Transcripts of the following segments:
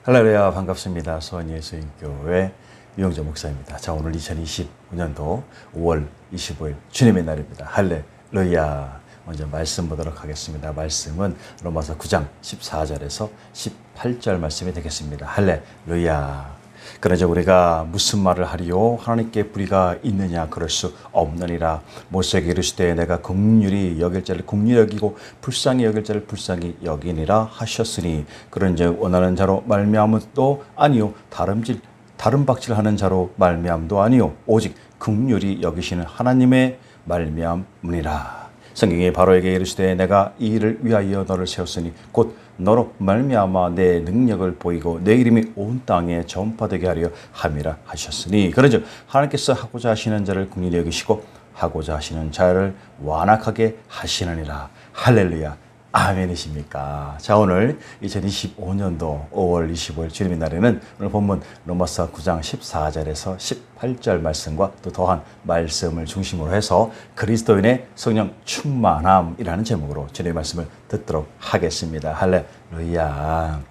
할렐루야, 반갑습니다. 소원예수님교회 유영재 목사입니다. 자, 오늘 2025년도 5월 25일 주님의 날입니다. 할렐루야. 먼저 말씀 보도록 하겠습니다. 말씀은 로마서 9장 14절에서 18절 말씀이 되겠습니다. 할렐루야. 그러자 우리가 무슨 말을 하리요? 하나님께 불의가 있느냐? 그럴 수 없느니라. 모세에게 이르시되 내가 긍휼히 여길 자를 긍휼히 여기고 불쌍히 여길 자를 불쌍히 여기니라 하셨으니 그런즉 원하는 자로 말미암음도 아니요 다른 박질하는 자로 말미암음도 아니요 오직 긍휼히 여기시는 하나님의 말미암음이라. 성경이 바로에게 이르시되 내가 이 일을 위하여 너를 세웠으니 곧 너로 말미암아 내 능력을 보이고 내 이름이 온 땅에 전파되게 하려 함이라 하셨으니 그런즉 하나님께서 하고자 하시는 자를 긍휼히 여기시고 하고자 하시는 자를 완악하게 하시느니라. 할렐루야. 아멘이십니까? 자, 오늘 2025년도 5월 25일 주님의 날에는 오늘 본문 로마서 9장 14절에서 18절 말씀과 또 더한 말씀을 중심으로 해서 그리스도인의 성령 충만함이라는 제목으로 주님의 말씀을 듣도록 하겠습니다. 할렐루야.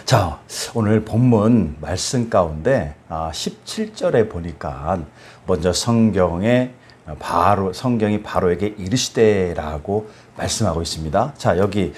자, 오늘 본문 말씀 가운데 17절에 보니까 먼저 성경이 바로에게 이르시되라고 말씀하고 있습니다. 자, 여기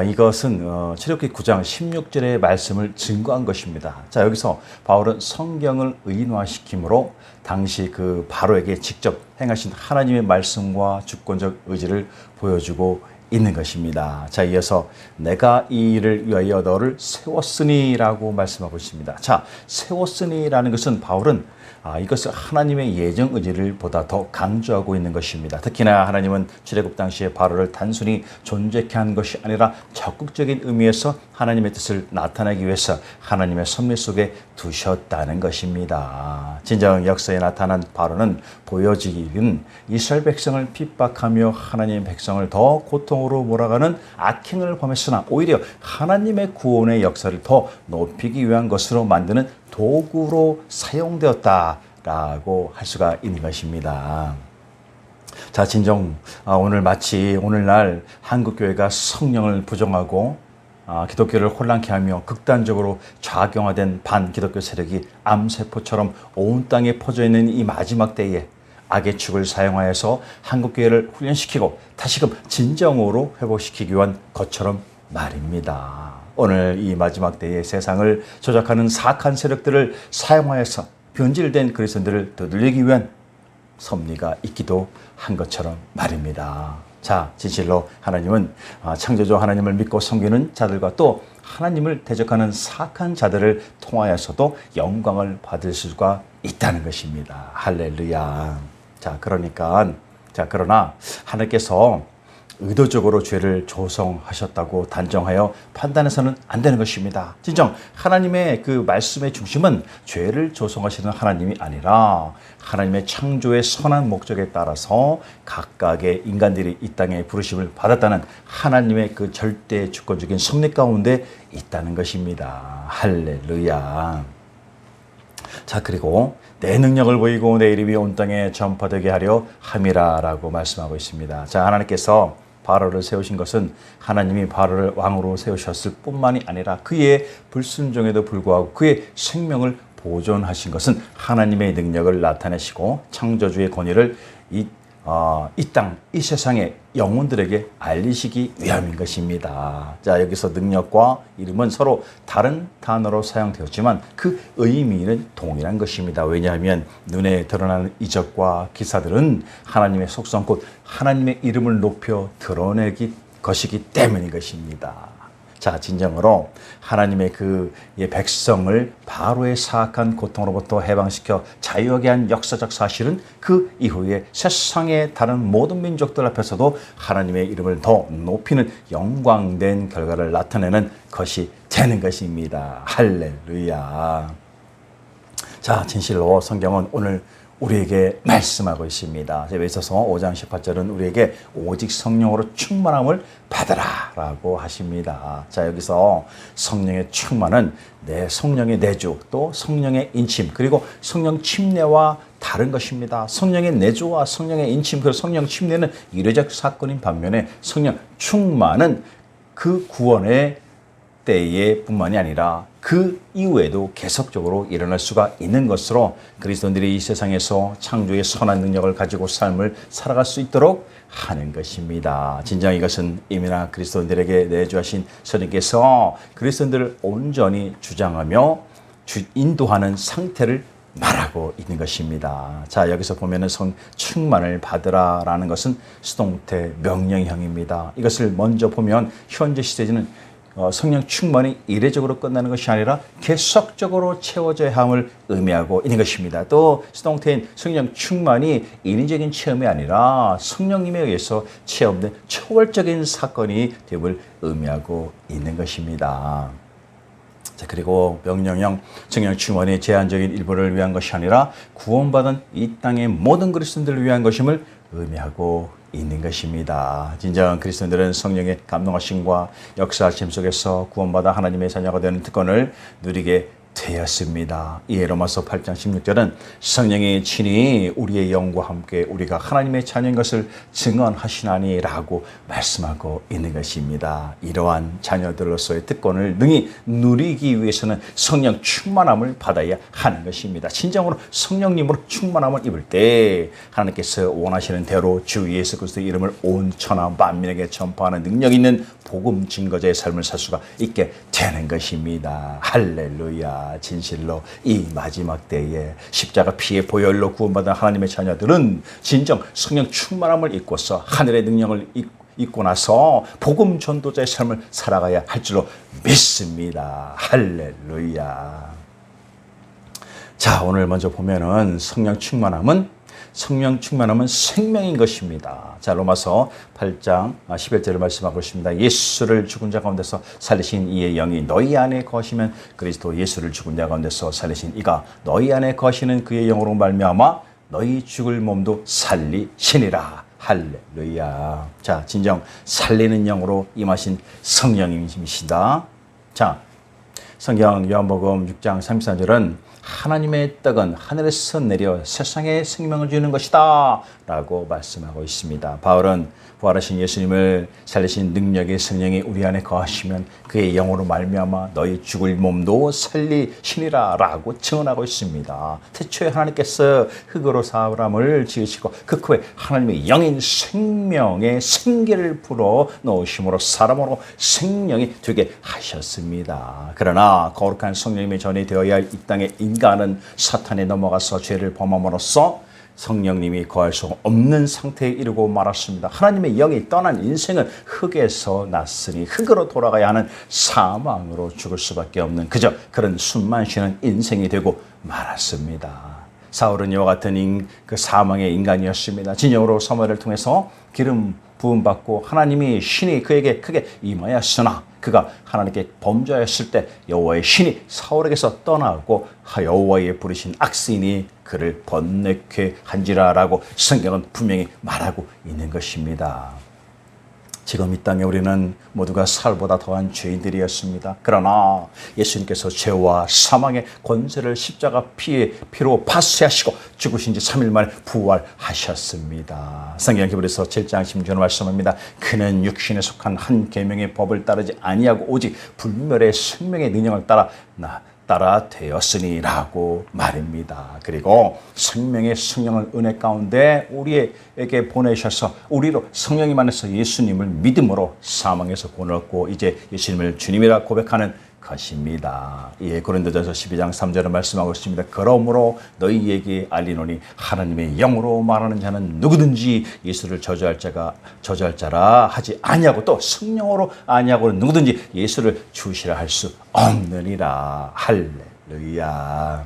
이것은 출애굽기 9장 16절의 말씀을 증거한 것입니다. 자, 여기서 바울은 성경을 의인화시킴으로 당시 그 바로에게 직접 행하신 하나님의 말씀과 주권적 의지를 보여주고 있는 것입니다. 자, 이어서 내가 이 일을 위하여 너를 세웠으니라고 말씀하고 있습니다. 자, 세웠으니라는 것은 바울은 이것을 하나님의 예정 의지를 보다 더 강조하고 있는 것입니다. 특히나 하나님은 출애굽 당시에 바로를 단순히 존재케 한 것이 아니라 적극적인 의미에서 하나님의 뜻을 나타내기 위해서 하나님의 섭리 속에 두셨다는 것입니다. 진정 역사에 나타난 바로는 보여지기는 이스라엘 백성을 핍박하며 하나님의 백성을 더 고통으로 몰아가는 악행을 범했으나 오히려 하나님의 구원의 역사를 더 높이기 위한 것으로 만드는 도구로 사용되었다라고 할 수가 있는 것입니다. 자, 진정 오늘 마치 오늘날 한국교회가 성령을 부정하고 기독교를 혼란케 하며 극단적으로 좌경화된 반기독교 세력이 암세포처럼 온 땅에 퍼져 있는 이 마지막 때에 악의 축을 사용하여서 한국교회를 훈련시키고 다시금 진정으로 회복시키기 위한 것처럼 말입니다. 오늘 이 마지막 때의 세상을 조작하는 사악한 세력들을 사용하여서 변질된 그리스도인들을 되돌리기 위한 섭리가 있기도 한 것처럼 말입니다. 자, 진실로 하나님은 창조주 하나님을 믿고 섬기는 자들과 또 하나님을 대적하는 사악한 자들을 통하여서도 영광을 받을 수가 있다는 것입니다. 할렐루야. 자, 그러나 하나님께서 의도적으로 죄를 조성하셨다고 단정하여 판단해서는 안 되는 것입니다. 진정 하나님의 그 말씀의 중심은 죄를 조성하시는 하나님이 아니라 하나님의 창조의 선한 목적에 따라서 각각의 인간들이 이 땅에 부르심을 받았다는 하나님의 그 절대 주권적인 섭리 가운데 있다는 것입니다. 할렐루야. 자, 그리고 내 능력을 보이고 내 이름이 온 땅에 전파되게 하려 함이라라고 말씀하고 있습니다. 자, 하나님께서 바로를 세우신 것은 하나님이 바로를 왕으로 세우셨을 뿐만이 아니라 그의 불순종에도 불구하고 그의 생명을 보존하신 것은 하나님의 능력을 나타내시고 창조주의 권위를 이 땅, 이 세상의 영혼들에게 알리시기 위함인 것입니다. 자, 여기서 능력과 이름은 서로 다른 단어로 사용되었지만 그 의미는 동일한 것입니다. 왜냐하면 눈에 드러나는 이적과 기사들은 하나님의 속성 곧 하나님의 이름을 높여 드러내기 것이기 때문인 것입니다. 자, 진정으로 하나님의 그의 백성을 바로의 사악한 고통으로부터 해방시켜 자유하게 한 역사적 사실은 그 이후에 세상의 다른 모든 민족들 앞에서도 하나님의 이름을 더 높이는 영광된 결과를 나타내는 것이 되는 것입니다. 할렐루야. 자, 진실로 성경은 오늘 우리에게 말씀하고 있습니다. 에베소서 5장 18절은 우리에게 오직 성령으로 충만함을 받으라 라고 하십니다. 자, 여기서 성령의 충만은 내 성령의 내주 또 성령의 인침 그리고 성령 침례와 다른 것입니다. 성령의 내주와 성령의 인침 그리고 성령 침례는 이례적 사건인 반면에 성령 충만은 그 구원의 때에 뿐만이 아니라 그 이후에도 계속적으로 일어날 수가 있는 것으로 그리스도인들이 이 세상에서 창조의 선한 능력을 가지고 삶을 살아갈 수 있도록 하는 것입니다. 진정 이것은 이미나 그리스도인들에게 내주하신 선생님께서 그리스도인들을 온전히 주장하며 인도하는 상태를 말하고 있는 것입니다. 자, 여기서 보면은 성 충만을 받으라라는 것은 수동태 명령형입니다. 이것을 먼저 보면 현재 시대에는 성령 충만이 이례적으로 끝나는 것이 아니라 계속적으로 채워져야 함을 의미하고 있는 것입니다. 또 수동태인 성령 충만이 인위적인 체험이 아니라 성령님에 의해서 체험된 초월적인 사건이 됨을 의미하고 있는 것입니다. 자, 그리고 명령형 성령 충만이 제한적인 일부를 위한 것이 아니라 구원받은 이 땅의 모든 그리스도인들을 위한 것임을 의미하고 있는 것입니다. 진정한 그리스도인들은 성령의 감동하심과 역사하심 속에서 구원받아 하나님의 자녀가 되는 특권을 누리게 되었습니다. 이에 로마서 8장 16절은 성령이 친히 우리의 영과 함께 우리가 하나님의 자녀인 것을 증언하시나니 라고 말씀하고 있는 것입니다. 이러한 자녀들로서의 특권을 능히 누리기 위해서는 성령 충만함을 받아야 하는 것입니다. 진정으로 성령님으로 충만함을 입을 때 하나님께서 원하시는 대로 주 예수 그리스도의 이름을 온 천하 만민에게 전파하는 능력 있는 복음 증거자의 삶을 살 수가 있게 되는 것입니다. 할렐루야. 진실로 이 마지막 때에 십자가 피의 보혈로 구원받은 하나님의 자녀들은 진정 성령 충만함을 입고서 하늘의 능력을 입고 나서 복음 전도자의 삶을 살아가야 할 줄로 믿습니다. 할렐루야. 자, 오늘 먼저 보면은 성령 충만함은 생명인 것입니다. 자, 로마서 8장 11절을 말씀하고 있습니다. 예수를 죽은 자 가운데서 살리신 이의 영이 너희 안에 거하시면 그리스도 예수를 죽은 자 가운데서 살리신 이가 너희 안에 거하시는 그의 영으로 말미암아 너희 죽을 몸도 살리시니라. 할렐루야. 자, 진정 살리는 영으로 임하신 성령님이십니다. 자, 성경 요한복음 6장 33절은 하나님의 떡은 하늘에서 내려 세상에 생명을 주는 것이다 라고 말씀하고 있습니다. 바울은 부활하신 예수님을 살리신 능력의 성령이 우리 안에 거하시면 그의 영으로 말미암아 너희 죽을 몸도 살리시니라 라고 증언하고 있습니다. 태초에 하나님께서 흙으로 사람을 지으시고 그 후에 하나님의 영인 생명의 생기를 불어 넣으심으로 사람으로 생명이 되게 하셨습니다. 그러나 거룩한 성령님이 전이 되어야 할 이 땅의 인간은 사탄에 넘어가서 죄를 범함으로써 성령님이 거할 수 없는 상태에 이르고 말았습니다. 하나님의 영이 떠난 인생은 흙에서 났으니 흙으로 돌아가야 하는 사망으로 죽을 수밖에 없는 그저 그런 숨만 쉬는 인생이 되고 말았습니다. 사울은 이와 같은 그 사망의 인간이었습니다. 진영으로 사무엘을 통해서 기름 부음받고 하나님이 신이 그에게 크게 임하였으나 그가 하나님께 범죄하였을 때 여호와의 신이 사울에게서 떠나고 여호와의 부르신 악신이 그를 번뇌케 한지라라고 성경은 분명히 말하고 있는 것입니다. 지금 이 땅에 우리는 모두가 사울보다 더한 죄인들이었습니다. 그러나 예수님께서 죄와 사망의 권세를 십자가 피로 파쇄하시고 죽으신 지 3일 만에 부활하셨습니다. 성경 히브리서 7장 16절 말씀합니다. 그는 육신에 속한 한 계명의 법을 따르지 아니하고 오직 불멸의 생명의 능력을 따라 되었으니라고 말입니다. 그리고 생명의 성령을 은혜 가운데 우리에게 보내셔서 우리로 성령님 안에서 예수님을 믿음으로 사망에서 구원을 얻고 이제 예수님을 주님이라 고백하는 것입니다. 예, 고린도전서 12장 3절을 말씀하고 있습니다. 그러므로 너희에게 알리노니 하나님의 영으로 말하는 자는 누구든지 예수를 저주할 자라 하지 아니하고 또 성령으로 아니하고는 누구든지 예수를 주시라 할 수 없느니라. 할렐루야.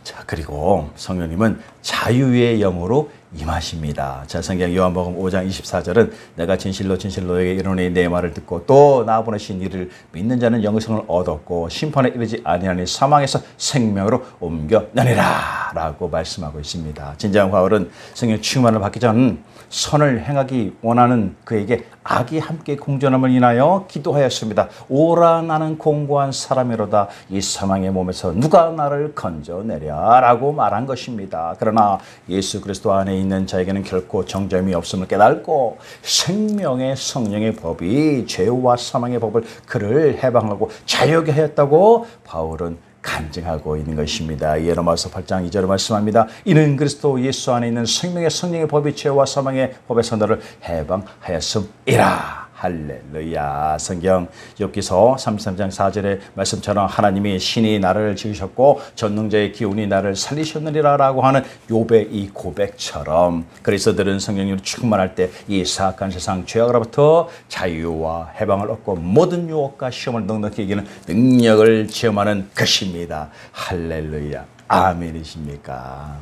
자, 그리고 성령님은 자유의 영으로 임하십니다. 자, 성경 요한복음 5장 24절은 내가 진실로 너에게 이르노니 내 말을 듣고 또 나 보내신 이를 믿는 자는 영생을 얻었고 심판에 이르지 아니하니 사망에서 생명으로 옮겨내리라 라고 말씀하고 있습니다. 진정한 바울은 성령 충만을 받기 전 선을 행하기 원하는 그에게 악이 함께 공존함을 인하여 기도하였습니다. 오라 나는 공고한 사람이로다 이 사망의 몸에서 누가 나를 건져내랴 거야 라고 말한 것입니다. 그러나 예수 그리스도 안에 있는 자에게는 결코 정죄함이 없음을 깨닫고 생명의 성령의 법이 죄와 사망의 법을 그를 해방하고 자유하게 하였다고 바울은 간증하고 있는 것입니다. 이에 로마서 8장 2절에 말씀합니다. 이는 그리스도 예수 안에 있는 생명의 성령의 법이 죄와 사망의 법에서 너를 해방하였음이라. 할렐루야. 성경 욥기서 33장 4절의 말씀처럼 하나님이 신이 나를 지으셨고 전능자의 기운이 나를 살리셨느니라 라고 하는 욥의 이 고백처럼 그리스도들은 성령으로 충만할 때 이 사악한 세상 죄악으로부터 자유와 해방을 얻고 모든 유혹과 시험을 넉넉히 이기는 능력을 체험하는 것입니다. 할렐루야. 아멘이십니까?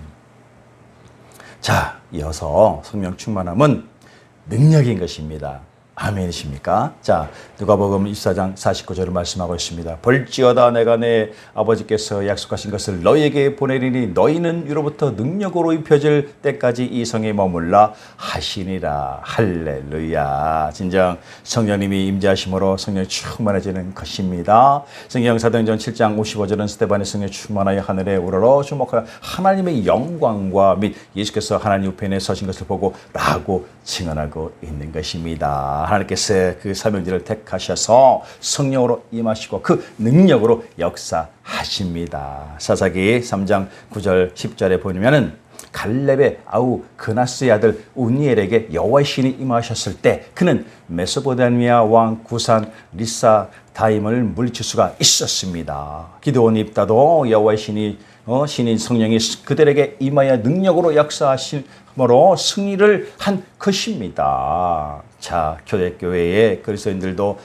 자, 이어서 성령 충만함은 능력인 것입니다. 아멘이십니까? 자, 누가복음 24장 49절을 말씀하고 있습니다. 볼지어다 내가 내 아버지께서 약속하신 것을 너희에게 보내리니 너희는 위로부터 능력으로 입혀질 때까지 이 성에 머물라 하시니라. 할렐루야. 진정 성령님이 임재하심으로 성령이 충만해지는 것입니다. 성경 사도행전 7장 55절은 스데반의 성령에 충만하여 하늘에 우러러 주목하여 하나님의 영광과 및 예수께서 하나님 우편에 서신 것을 보고 라고 증언하고 있는 것입니다. 하나님께서 그 사명지를 택하셔서 성령으로 임하시고 그 능력으로 역사하십니다. 사사기 3장 9절 10절에 보면은 갈렙의 아우 그나스의 아들 운니엘에게 여호와의 신이 임하셨을 때 그는 메소포타미아 왕 구산 리사다임을 물리칠 수가 있었습니다. 기드온 입다도 여호와의 신인 성령이 그들에게 임하여 능력으로 역사하심으로 승리를 한 것입니다. 자, 초대교회의 그리스도인들도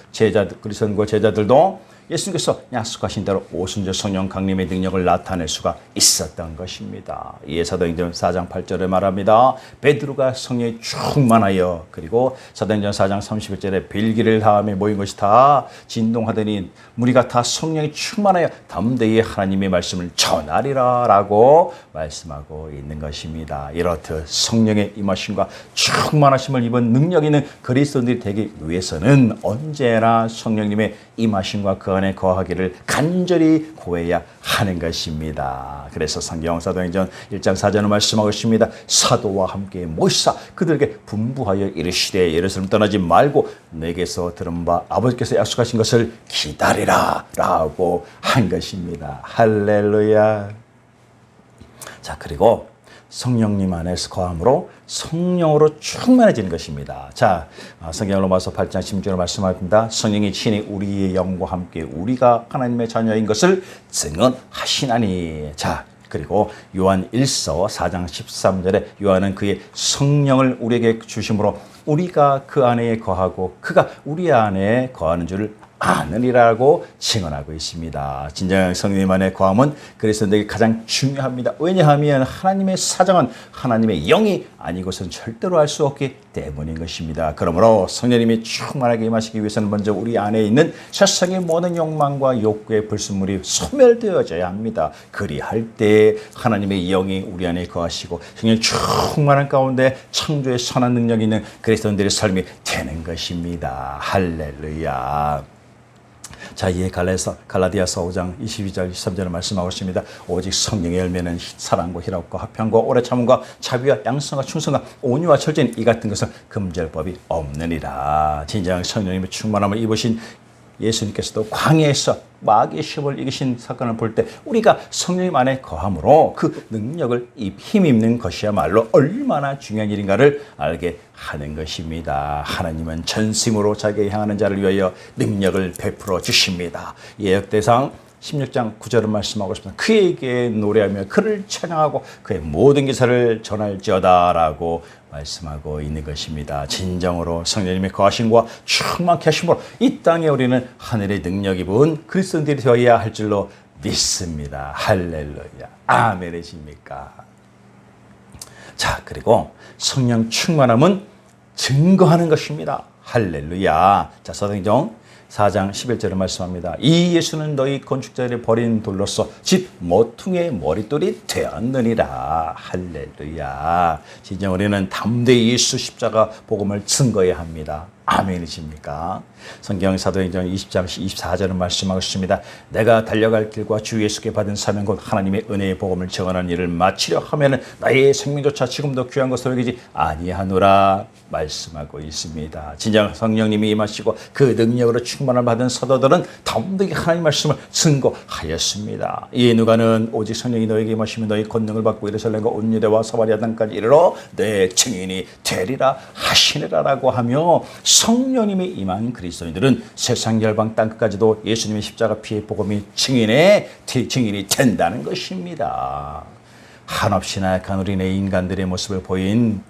그리스도인과 제자들도 예수님께서 약속하신 대로 오순절 성령 강림의 능력을 나타낼 수가 있었던 것입니다. 이에 사도행전 4장 8절에 말합니다. 베드로가 성령에 충만하여 그리고 사도행전 4장 31절에 빌기를 다음에 모인 것이 다 진동하더니 무리가 다 성령에 충만하여 담대히 하나님의 말씀을 전하리라 라고 말씀하고 있는 것입니다. 이렇듯 성령의 임하심과 충만하심을 입은 능력 있는 그리스도인들이 되기 위해서는 언제나 성령님의 임하심과 그 안에 거하기를 간절히 구해야 하는 것입니다. 그래서 성경 사도행전 1장 4절을 말씀하고 있습니다. 사도와 함께 모시사 그들에게 분부하여 이르시되 예루살렘 떠나지 말고 내게서 들은 바 아버지께서 약속하신 것을 기다리라 라고 한 것입니다. 할렐루야. 자, 그리고 성령님 안에서 거함으로 성령으로 충만해지는 것입니다. 자, 성경 로마서 8장 16절을 말씀합니다. 성령이 친히 우리의 영과 함께 우리가 하나님의 자녀인 것을 증언하시나니. 자, 그리고 요한 1서 4장 13절에 요한은 그의 성령을 우리에게 주심으로 우리가 그 안에 거하고 그가 우리 안에 거하는 줄을 아느니라고 증언하고 있습니다. 진정한 성령님 안에 거함은 그리스도인에게 가장 중요합니다. 왜냐하면 하나님의 사정은 하나님의 영이 아니고서는 절대로 알 수 없기 때문인 것입니다. 그러므로 성령님이 충만하게 임하시기 위해서는 먼저 우리 안에 있는 세상의 모든 욕망과 욕구의 불순물이 소멸되어져야 합니다. 그리할 때 하나님의 영이 우리 안에 거하시고 성령 충만한 가운데 창조의 선한 능력이 있는 그리스도인들의 삶이 되는 것입니다. 할렐루야. 자, 이에 갈라디아서 5장 22절 23절을 말씀하고 있습니다. 오직 성령의 열매는 사랑과 희락과 화평과 오래 참음과 자비와 양성과 충성과 온유와 철저히 이 같은 것은 금지할 법이 없느니라. 진정 성령님의 충만함을 입으신 예수님께서도 광야에서 마귀의 시험을 이기신 사건을 볼 때 우리가 성령님 안에 거함으로 그 능력을 힘입는 것이야말로 얼마나 중요한 일인가를 알게 하는 것입니다. 하나님은 전심으로 자기에 향하는 자를 위하여 능력을 베풀어 주십니다. 예역대상 16장 9절을 말씀하고 있습니다. 그에게 노래하며 그를 찬양하고 그의 모든 기사를 전할지어다 라고 말씀하고 있는 것입니다. 진정으로 성령님의 거하심과 충만케 하심으로 이 땅에 우리는 하늘의 능력 입은 그리스도인들이 되어야 할 줄로 믿습니다. 할렐루야. 아멘이십니까? 자, 그리고 성령 충만함은 증거하는 것입니다. 할렐루야. 자, 사도행전 4장 11절을 말씀합니다. 이 예수는 너희 건축자들이 버린 돌로서 집 모퉁이의 머릿돌이 되었느니라. 할렐루야. 진짜 우리는 담대히 예수 십자가 복음을 증거해야 합니다. 아멘이십니까? 성경 사도행전 20장 24절은 말씀하고 있습니다. 내가 달려갈 길과 주 예수께 받은 사명 곧 하나님의 은혜의 복음을 증언하는 일을 마치려 하면은 나의 생명조차 지금도 귀한 것으로 여기지 아니하노라 말씀하고 있습니다. 진정 성령님이 임하시고 그 능력으로 충만을 받은 사도들은 담대히 하나님 말씀을 증거하였습니다. 이 누가는 오직 성령이 너에게 임하시면 너희 권능을 받고 예루살렘과 온 유대와 사마리아 땅까지 이르러 내 증인이 되리라 하시니라라고 하며 성령님이 임한 그리스도인들은 세상 열방 땅끝까지도 예수님의 십자가 피의 복음이 증인이 된다는 것입니다. 한없이 나약한 우리네 인간들의 모습을 보인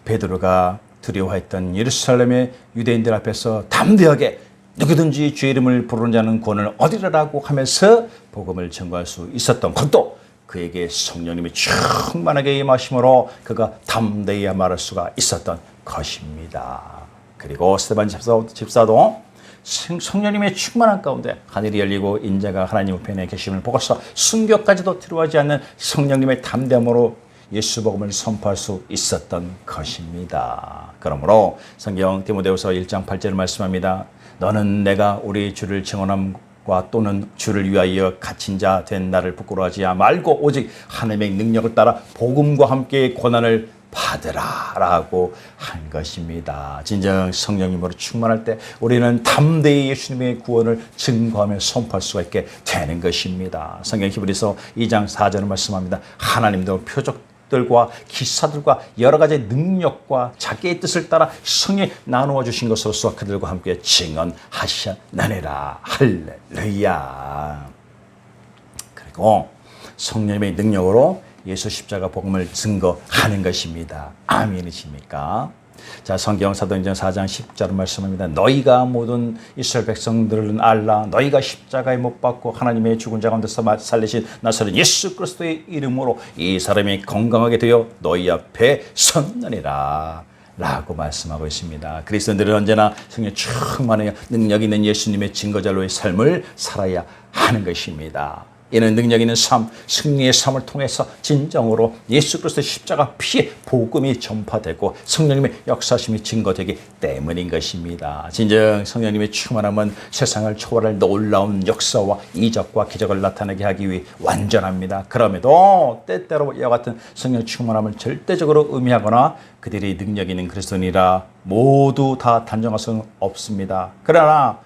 베드로가 두려워했던 예루살렘의 유대인들 앞에서 담대하게 누구든지 주의 이름을 부르는 자는 구원을 얻으리라고 하면서 복음을 전거할 수 있었던 것도 그에게 성령님이 충만하게 임하심으로 그가 담대히 말할 수가 있었던 것입니다. 그리고 스데반 집사도 성령님의 충만한 가운데 하늘이 열리고 인자가 하나님 우편에 계심을 보고서 순교까지도 두려워하지 않는 성령님의 담대함으로 예수 복음을 선포할 수 있었던 것입니다. 그러므로 성경 디모데후서 1장 8절을 말씀합니다. 너는 내가 우리 주를 증언함과 또는 주를 위하여 갇힌 자 된 나를 부끄러워하지 말고 오직 하나님의 능력을 따라 복음과 함께 고난을 받으라라고 한 것입니다. 진정 성령님으로 충만할 때 우리는 담대히 예수님의 구원을 증거하며 선포할 수가 있게 되는 것입니다. 성경 히브리서 2장 4절을 말씀합니다. 하나님도 표적들과 기사들과 여러 가지 능력과 자기의 뜻을 따라 성에 나누어 주신 것으로서 그들과 함께 증언하셨나니라. 할렐루야. 그리고 성령님의 능력으로 예수 십자가 복음을 증거하는 것입니다. 아멘이십니까? 자, 성경 사도행전 4장 10절을 말씀합니다. 너희가 모든 이스라엘 백성들은 알라. 너희가 십자가에 못 박고 하나님의 죽은 자 가운데서 살리신 나사렛 예수 그리스도의 이름으로 이 사람이 건강하게 되어 너희 앞에 섰느니라 라고 말씀하고 있습니다. 그리스도인들은 언제나 성령 충만하여 능력 있는 예수님의 증거자로의 삶을 살아야 하는 것입니다. 이는 능력 있는 삶, 승리의 삶을 통해서 진정으로 예수 그리스도의 십자가 피의 복음이 전파되고 성령님의 역사심이 증거되기 때문인 것입니다. 진정 성령님의 충만함은 세상을 초월할 놀라운 역사와 이적과 기적을 나타내게 하기 위해 완전합니다. 그럼에도 때때로 이와 같은 성령 충만함을 절대적으로 의미하거나 그들이 능력 있는 그리스도인이라 모두 다 단정할 수는 없습니다. 그러나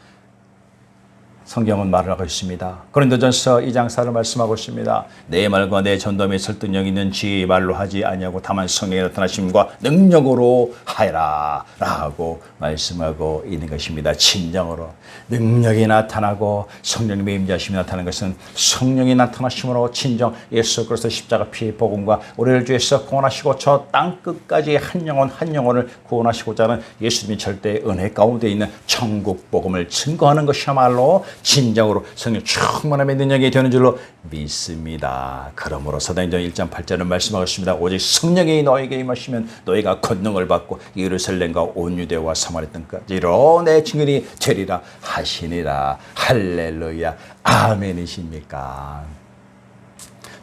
성경은 말을 하고 있습니다. 고린도전서 2장 4를 말씀하고 있습니다. 내 말과 내 전도에 설득력 있는 지혜의 말로 하지 아니하고 다만 성령의 나타나심과 능력으로 하여라 라고 말씀하고 있는 것입니다. 진정으로 능력이 나타나고 성령님의 임재하심이 나타나는 것은 성령이 나타나심으로 진정 예수 그리스도 십자가 피의 복음과 우리를 주에서 구원하시고 저 땅끝까지 한 영혼을 구원하시고자 하는 예수님이 절대 은혜 가운데 있는 천국 복음을 증거하는 것이야말로 진정으로 성령 충만함의 능력이 되는 줄로 믿습니다. 그러므로 사도행전 1장 8절은 말씀하고 있습니다. 오직 성령이 너에게 임하시면 너희가 권능을 받고 예루살렘과 온 유대와 사마리아 땅까지로 내 증인이 되리라 하시니라. 할렐루야. 아멘이십니까?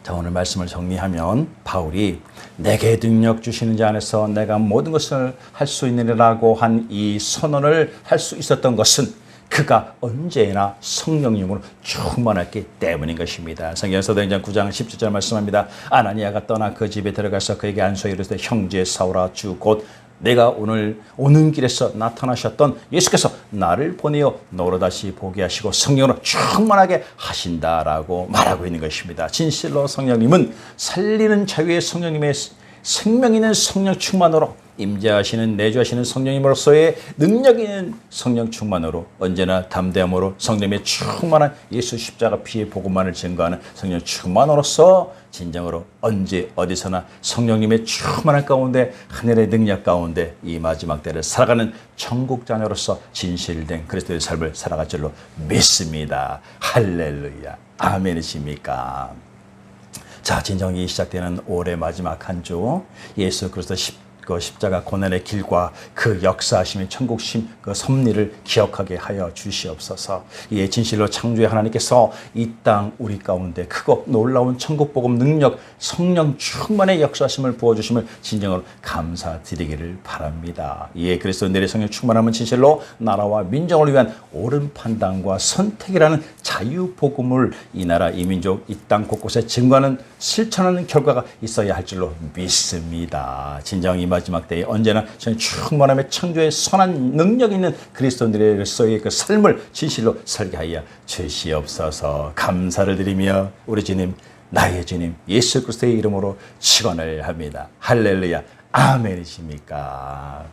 자, 오늘 말씀을 정리하면 바울이 내게 능력 주시는 자 안에서 내가 모든 것을 할 수 있느니라고 한 이 선언을 할 수 있었던 것은 그가 언제나 성령님으로 충만했기 때문인 것입니다. 성경 사도행전 9장 17절 말씀합니다. 아나니아가 떠나 그 집에 들어가서 그에게 안수하여 이르되 형제 사울아 주 곧 내가 오늘 오는 길에서 나타나셨던 예수께서 나를 보내어 너로 다시 보게 하시고 성령으로 충만하게 하신다라고 말하고 있는 것입니다. 진실로 성령님은 살리는 자유의 성령님의 생명 있는 성령 충만으로 임재하시는 내주하시는 성령님으로서의 능력 있는 성령 충만으로 언제나 담대함으로 성령의 충만한 예수 십자가 피의 복음만을 증거하는 성령 충만으로서 진정으로 언제 어디서나 성령님의 충만한 가운데 하늘의 능력 가운데 이 마지막 때를 살아가는 천국 자녀로서 진실된 그리스도의 삶을 살아갈 줄로 믿습니다. 할렐루야. 아멘이십니까? 자, 진정이 시작되는 올해 마지막 한 주 예수 그리스도 그 십자가 고난의 길과 그 역사하심의 천국심 그 섭리를 기억하게 하여 주시옵소서. 이에 진실로 창조의 하나님께서 이 땅 우리 가운데 크고 놀라운 천국 복음 능력 성령 충만의 역사하심을 부어주심을 진정으로 감사드리기를 바랍니다. 이에 그리스도인들의 성령 충만함은 진실로 나라와 민족을 위한 옳은 판단과 선택이라는 자유 복음을 이 나라 이 민족 이 땅 곳곳에 증거하는 실천하는 결과가 있어야 할 줄로 믿습니다. 진정 이 마지막 때에 언제나 저희 충만함의 창조의 선한 능력 있는 그리스도인들의 그 삶을 진실로 설계하여 주시옵소서. 감사를 드리며 우리 주님 나의 주님 예수 그리스도의 이름으로 축원을 합니다. 할렐루야 아멘이십니까?